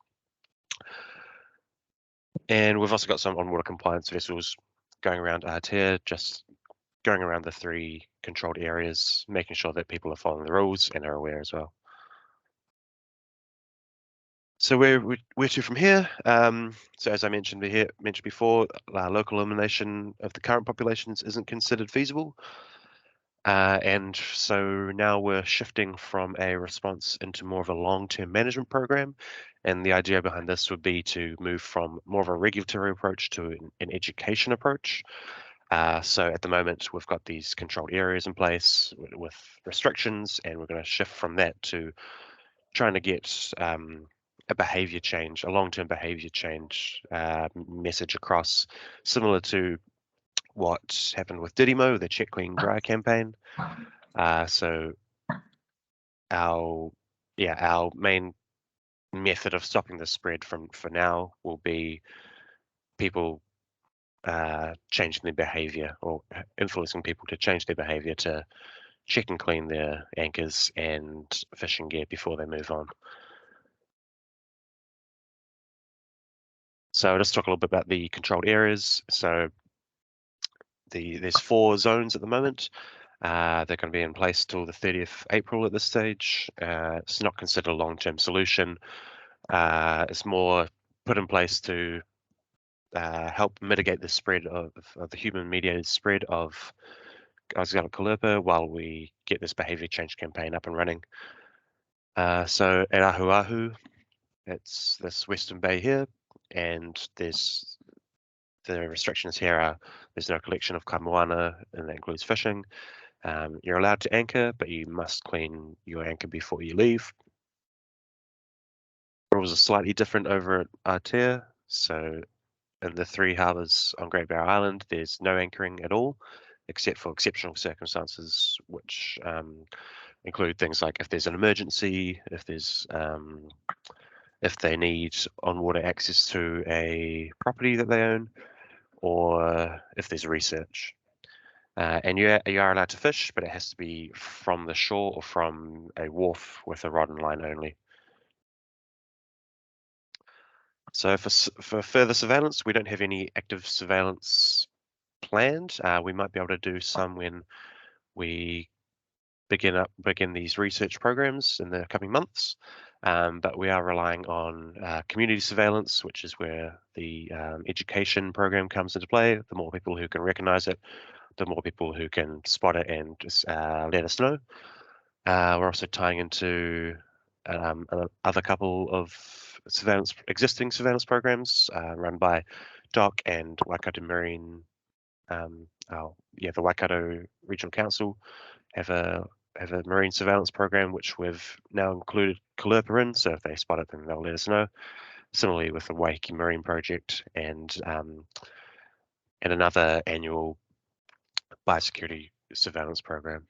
And we've also got some on-water compliance vessels going around Aotea, just going around the 3 controlled areas, making sure that people are following the rules and are aware as well. So where to from here? So as I mentioned before, local elimination of the current populations isn't considered feasible. And so now we're shifting from a response into more of a long-term management program. And the idea behind this would be to move from more of a regulatory approach to an education approach. So at the moment, we've got these controlled areas in place with restrictions, and we're going to shift from that to trying to get a behavior change, a long-term behavior change message across, similar to what happened with Didimo, the Check Clean Dry campaign. So our main method of stopping the spread for now will be people changing their behavior, or influencing people to change their behavior to check and clean their anchors and fishing gear before they move on. So I'll just talk a little bit about the controlled areas. So there's 4 zones at the moment. They're going to be in place till the 30th April at this stage. It's not considered a long-term solution. It's more put in place to help mitigate the spread of the human-mediated spread of exotic calliope while we get this behavior change campaign up and running. So at Ahuahu, it's this Western Bay here, and there's the restrictions here are there's no collection of kamoana, and that includes fishing. You're allowed to anchor, but you must clean your anchor before you leave. Rules are slightly different over at Aotea. So in the 3 harbours on Great Barrow Island, there's no anchoring at all, except for exceptional circumstances, which include things like if there's an emergency, if they need on-water access to a property that they own, or if there's research. And you are allowed to fish, but it has to be from the shore or from a wharf with a rod and line only. So for further surveillance, we don't have any active surveillance planned. We might be able to do some when we begin these research programs in the coming months. But we are relying on community surveillance, which is where the education program comes into play. The more people who can recognize it, the more people who can spot it and just let us know. We're also tying into another couple of existing surveillance programs run by DOC and Waikato Marine. The Waikato Regional Council have a marine surveillance program which we've now included Kalerpa in, so if they spot it, then they'll let us know. Similarly with the Waiheke Marine Project and another annual biosecurity surveillance program.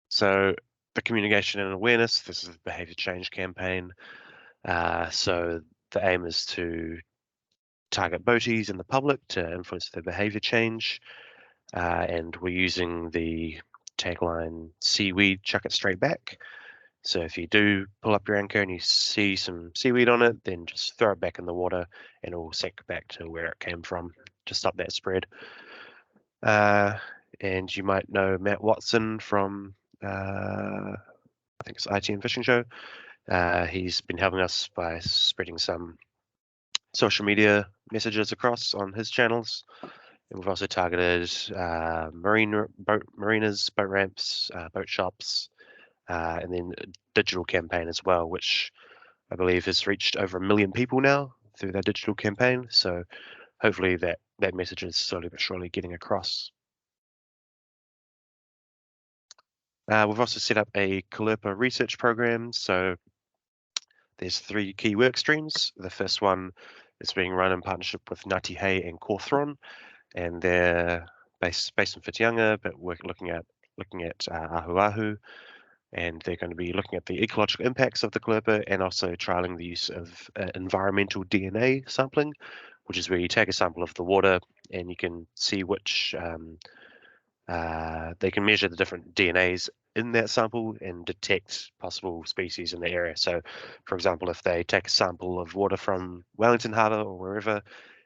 So the communication and awareness, this is the behaviour change campaign. So the aim is to target boaties and the public to influence their behaviour change. And we're using the tagline, seaweed, chuck it straight back. So if you do pull up your anchor and you see some seaweed on it, then just throw it back in the water and it will sink back to where it came from to stop that spread. And you might know Matt Watson from, I think it's IT and Fishing Show. He's been helping us by spreading some social media messages across on his channels. And we've also targeted marinas, boat ramps, boat shops, and then a digital campaign as well, which I believe has reached over 1 million people now through that digital campaign. So hopefully that message is slowly but surely getting across. We've also set up a Kalerpa research program. So there's 3 key work streams. The first one is being run in partnership with Ngāti Hei and Cawthron, and they're based in Whitianga, but we're looking at Ahuahu, and they're going to be looking at the ecological impacts of the Kalerpa and also trialling the use of environmental DNA sampling, which is where you take a sample of the water and you can see which they can measure the different DNAs in that sample and detect possible species in the area. So, for example, if they take a sample of water from Wellington Harbour or wherever,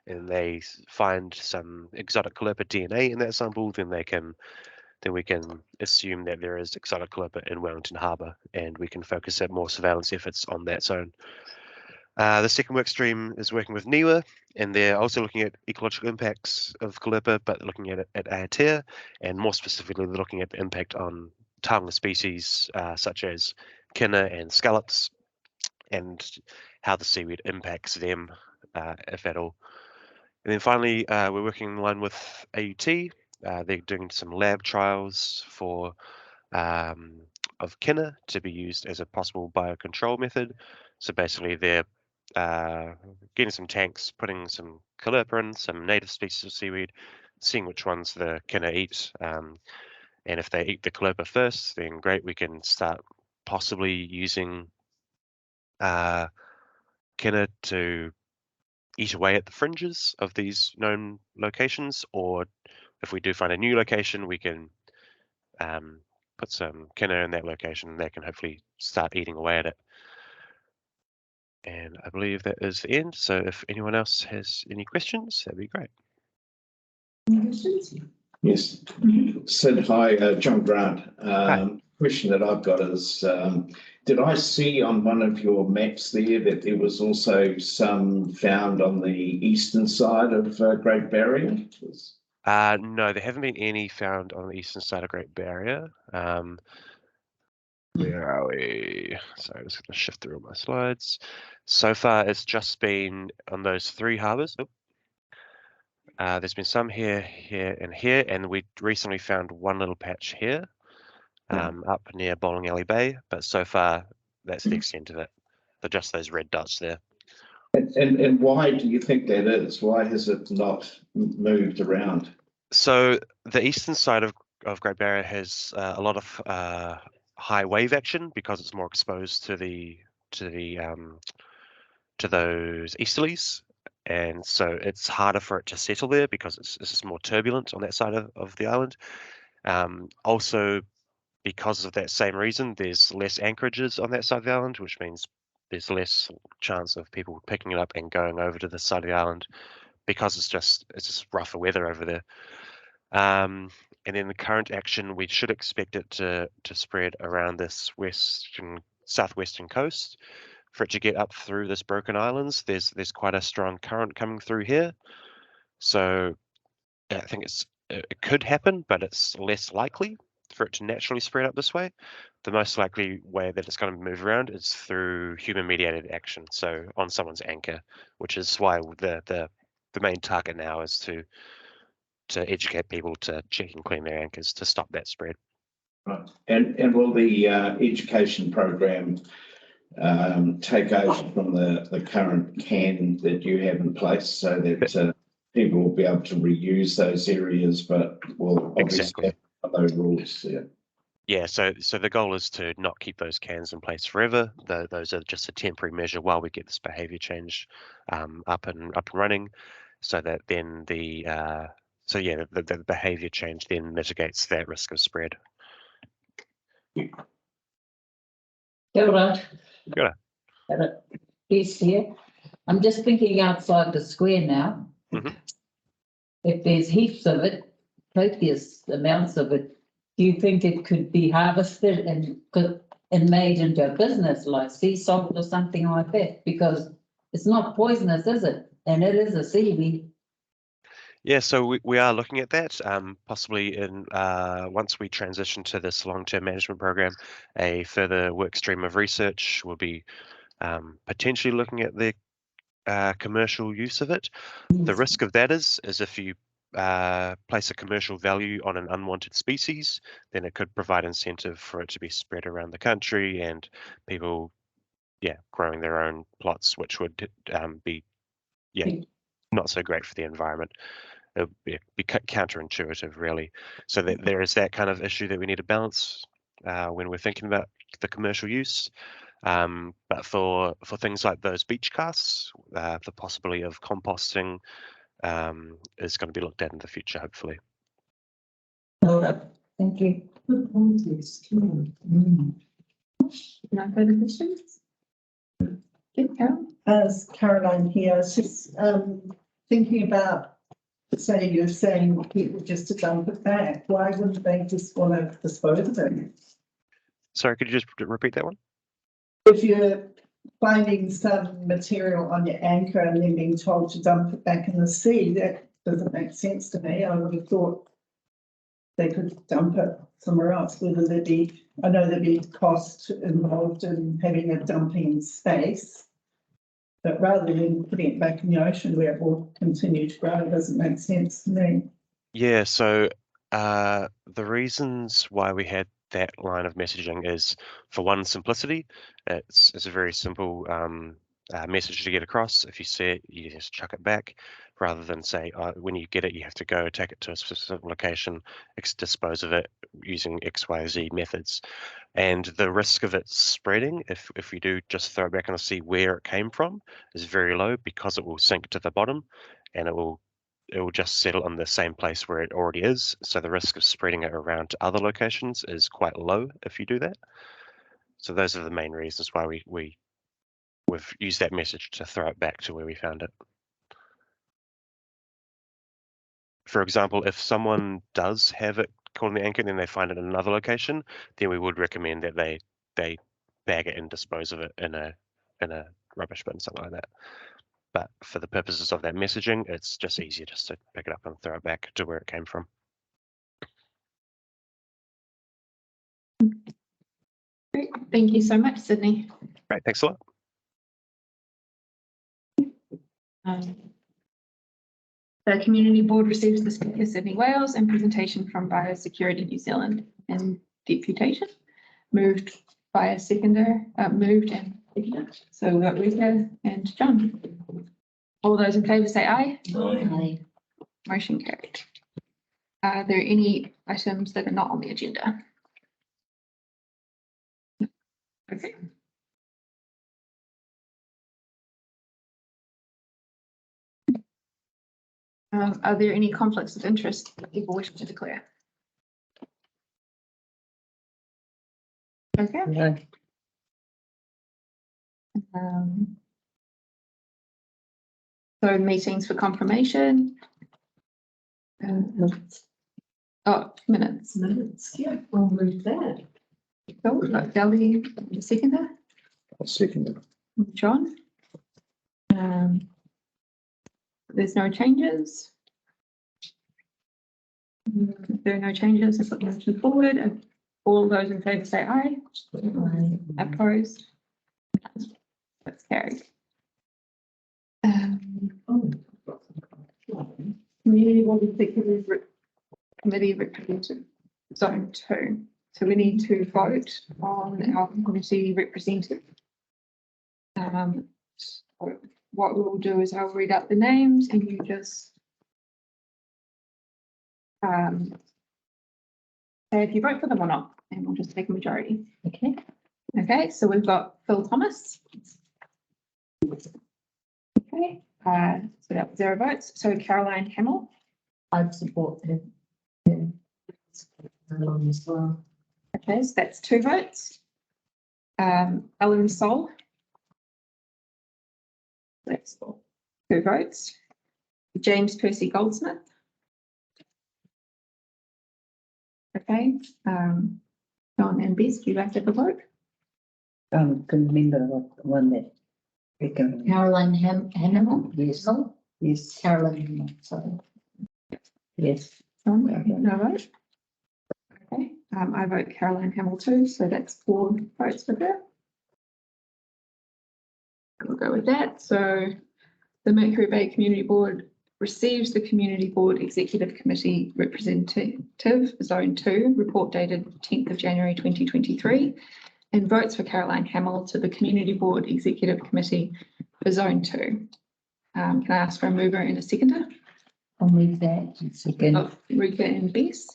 and they find some exotic Kalerpa DNA in that sample, then we can assume that there is exotic Kalerpa in Wellington Harbour, and we can focus more surveillance efforts on that zone. The second work stream is working with NIWA, and they're also looking at ecological impacts of Kalerpa, but looking at it at Aotea, and more specifically looking at the impact on taonga species such as kina and scallops, and how the seaweed impacts them, if at all. And then finally, we're working in line with AUT. They're doing some lab trials for of kina to be used as a possible biocontrol method. So basically, they're getting some tanks, putting some Kalerpa in, some native species of seaweed, seeing which ones the kina eat. And if they eat the Kalerpa first, then great, we can start possibly using kina to eat away at the fringes of these known locations, or if we do find a new location, we can put some kina in that location and they can hopefully start eating away at it. And I believe that is the end. So if anyone else has any questions, that'd be great. Any questions? Yes. Sid, hi, John Grant. Question that I've got is, did I see on one of your maps there that there was also some found on the eastern side of Great Barrier? No, there haven't been any found on the eastern side of Great Barrier. Where are we? Sorry, I'm just going to shift through all my slides. So far, it's just been on those 3 harbours. There's been some here, and we recently found one little patch here, up near Bowling Alley Bay. But so far, that's the extent of it. They're just those red dots there. And why do you think that is? Why has it not moved around? So the eastern side of Great Barrier has a lot of high wave action because it's more exposed to those easterlies, and so it's harder for it to settle there because it's just more turbulent on that side of the island. Also, because of that same reason, there's less anchorages on that side of the island, which means there's less chance of people picking it up and going over to the side of the island because it's just rougher weather over there. And then the current action, we should expect it to spread around this southwestern coast. For it to get up through this broken islands, there's quite a strong current coming through here. So I think it could happen, but it's less likely for it to naturally spread up this way. The most likely way that it's going to move around is through human mediated action, so on someone's anchor, which is why the main target now is to educate people to check and clean their anchors to stop that spread. Right. And will the education program take over from the current can that you have in place so that people will be able to reuse those areas, but will obviously have those rules there? Yeah, so the goal is to not keep those cans in place forever. Those are just a temporary measure while we get this behaviour change up and running, so that then the behaviour change then mitigates that risk of spread. Kia ora. Kia ora. Peace here. I'm just thinking outside the square now. Mhm. If there's heaps of it, copious amounts of it, do you think it could be harvested and made into a business like sea salt or something like that? Because it's not poisonous, is it? And it is a seaweed. Yeah, so we are looking at that, possibly in once we transition to this long-term management program, a further work stream of research will be potentially looking at the commercial use of it. The risk of that is if you place a commercial value on an unwanted species, then it could provide incentive for it to be spread around the country and people, growing their own plots, which would be, not so great for the environment. It would be counterintuitive, really. So that there is that kind of issue that we need to balance when we're thinking about the commercial use. But for things like those beach casts, the possibility of composting is going to be looked at in the future, hopefully. Thank you. Good point, yes. No further questions? Good, Carol? As Caroline here, I was just thinking about, say, you're saying people just to dump it back. Why wouldn't they just want to dispose of it? Sorry, could you just repeat that one? If you're finding some material on your anchor and then being told to dump it back in the sea, that doesn't make sense to me. I would have thought they could dump it somewhere else, whether there be, I know there'd be cost involved in having a dumping space, but rather than putting it back in the ocean where it will continue to grow, it doesn't make sense to me. Yeah, so the reasons why we had that line of messaging is, for one, simplicity. It's a very simple message to get across. If you see it, you just chuck it back, rather than say, when you get it, you have to go take it to a specific location, dispose of it using X, Y, Z methods. And the risk of it spreading, if we do just throw it back and see where it came from, is very low, because it will sink to the bottom and it will just settle in the same place where it already is. So the risk of spreading it around to other locations is quite low if you do that. So those are the main reasons why we've used that message to throw it back to where we found it. For example, if someone does have it caught in the anchor and then they find it in another location, then we would recommend that they bag it and dispose of it in a rubbish bin, something like that. But for the purposes of that messaging, it's just easier just to pick it up and throw it back to where it came from. Great, thank you so much, Sydney. Great, thanks a lot. The Community Board receives the Speaker, Sydney Wales, and presentation from Biosecurity New Zealand and Deputation. Moved by a seconder, moved and seconded. So we've got Rita and John. All those in favour say aye. Aye. Motion carried. Are there any items that are not on the agenda? Okay. Are there any conflicts of interest that people wish to declare? Okay. Yeah. So meetings for confirmation. Oh, minutes. Minutes, yeah, I'll move that. Cool, we've got Delhi, the seconder, I'll second it. John. There's no changes. If there are no changes, I put the motion forward. And all those in favour say aye. Opposed? That's carried. Community Board Executive Committee representative, zone 2. So we need to vote on our community representative. So what we'll do is I'll read out the names and you just say if you vote for them or not, and we'll just take a majority. Okay, Okay, so we've got Phil Thomas. Okay, so that was 0 votes. So Caroline Hamill. I'd support him. Along as well. Okay, so that's 2 votes. Ellen Sol. That's 2 votes. James Percy Goldsmith. Okay, John and Bess, do you guys have a vote? Can remember what one that. We can, Caroline Hamill? yes, No, yes, Caroline Hamill, sorry. yes. John, no vote. Okay, I vote Caroline Hamill too, so that's 4 votes for her. We'll go with that. So the Mercury Bay Community Board receives the Community Board Executive Committee Representative Zone 2 report dated 10th of January 2023 and votes for Caroline Hamill to the Community Board Executive Committee for Zone 2. Can I ask for a mover and a seconder? I'll move that. Second, Of Rika and Bess.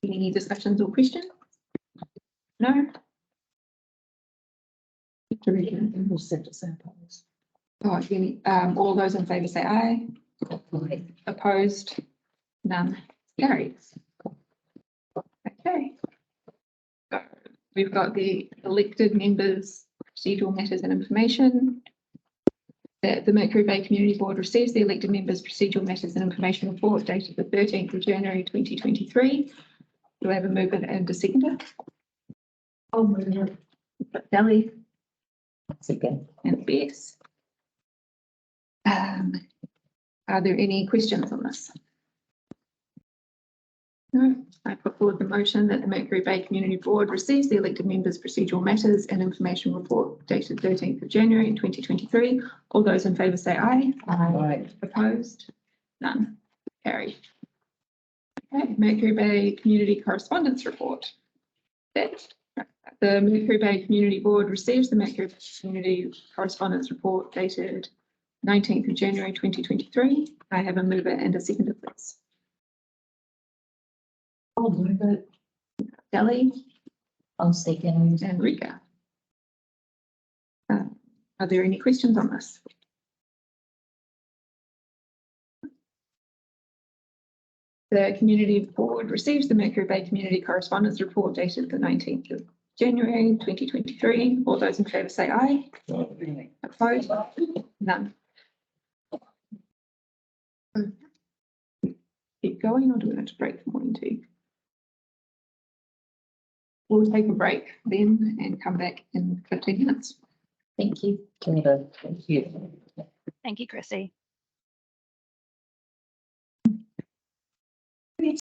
Any discussions or questions? No? we'll set the samples. Oh, all those in favour say aye. Opposed? None. Carried. Okay. So we've got the elected members, procedural matters and information. That the Mercury Bay Community Board receives the elected members' procedural matters and information report dated the 13th of January 2023. Do I have a mover and a seconder? I'll move it. Delhi Second, and Bess. Are there any questions on this? No, I put forward the motion that the Mercury Bay Community Board receives the elected members' procedural matters and information report dated 13th of January 2023. All those in favour say aye. right, Opposed? None. Carried. Okay, Mercury Bay Community Correspondence Report. That the Mercury Bay Community Board receives the Mercury Bay Community Correspondence Report dated 19th of January 2023. I have a mover and a seconder, please. I'll move it. Delhi I'll second. and Rika. Are there any questions on this? The Community Board receives the Mercury Bay Community Correspondence Report dated the 19th of January 2023. All those in favour say aye. Opposed? None. Keep going, or do we have to break for morning tea? We'll take a break then and come back in 15 minutes. Thank you. Thank you. Thank you, Chrissy.